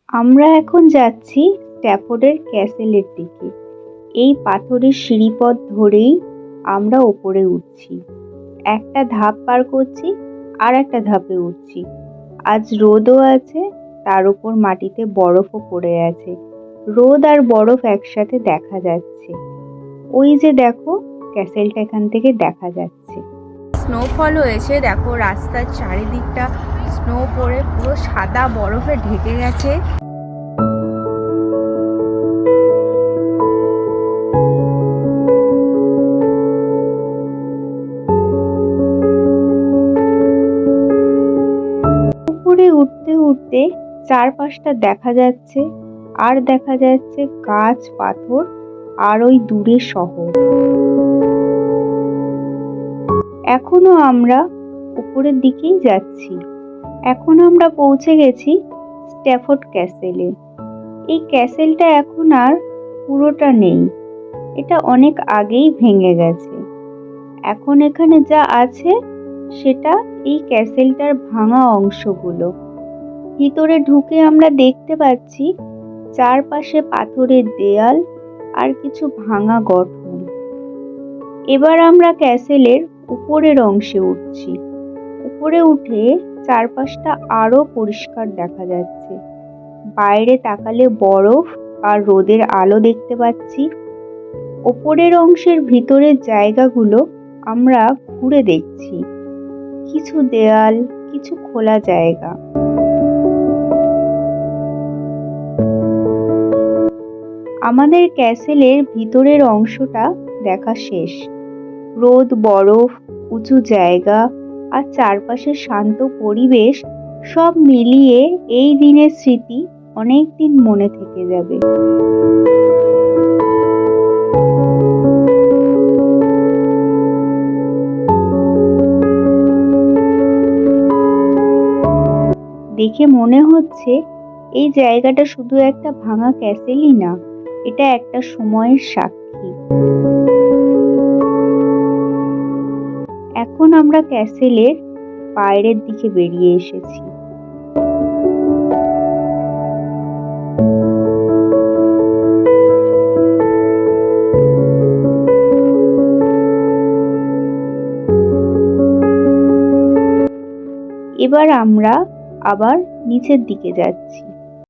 আমরা এখন যাচ্ছি স্ট্যাফোর্ডের ক্যাসেলের দিকে। এই পাথরের সিঁড়িপথ ধরেই আমরা ওপরে উঠছি। একটা ধাপ পার করছি, আর একটা ধাপে উঠছি। আজ রোদও আছে, তার উপর মাটিতে বরফও পড়ে আছে। রোদ আর বরফ একসাথে দেখা যাচ্ছে। ওই যে দেখো, ক্যাসেলটা এখান থেকে দেখা যাচ্ছে। স্নোফল হয়েছে, দেখো রাস্তার চারিদিকটা স্নো পড়ে পুরো সাদা বরফে ঢেকে গেছে। উপরে উঠতে উঠতে চারপাশটা দেখা যাচ্ছে, আর দেখা যাচ্ছে গাছ, পাথর, আর ওই দূরে শহর। এখনো আমরা উপরের দিকেই যাচ্ছি। এখন আমরা পৌঁছে গেছি স্ট্যাফোর্ড ক্যাসেলে। এই ক্যাসেলটা এখন আর পুরোটা নেই, এটা অনেক আগেই ভেঙে গেছে। এখন এখানে যা আছে সেটা এই ক্যাসেলটার ভাঙা অংশগুলো। ভিতরে ঢুকে আমরা দেখতে পাচ্ছি চারপাশে পাথরের দেয়াল আর কিছু ভাঙা গঠন। এবার আমরা ক্যাসেলের উপরের অংশে উঠছি। উপরে উঠে চারপাশটা আরো পরিষ্কার দেখা যাচ্ছে। বাইরে তাকালে বরফ আর রোদের আলো দেখতে পাচ্ছি। ওপরের অংশের ভিতরের জায়গাগুলো আমরা ঘুরে দেখছি। কিছু দেয়াল, কিছু খোলা জায়গা। আমাদের ক্যাসেলের ভিতরের অংশটা দেখা শেষ। রোদ, বরফ, উঁচু জায়গা আর চারপাশের শান্ত পরিবেশ সব মিলিয়ে এই দিনের স্মৃতি অনেক দিন মনে থেকে যাবে। দেখে মনে হচ্ছে এই জায়গাটা শুধু একটা ভাঙা ক্যাসেলই না, এটা একটা সময়ের সাক্ষী। এখন আমরা ক্যাসেলের বাইরের দিকে বেরিয়ে এসেছি। এবার আমরা আবার নিচের দিকে যাচ্ছি।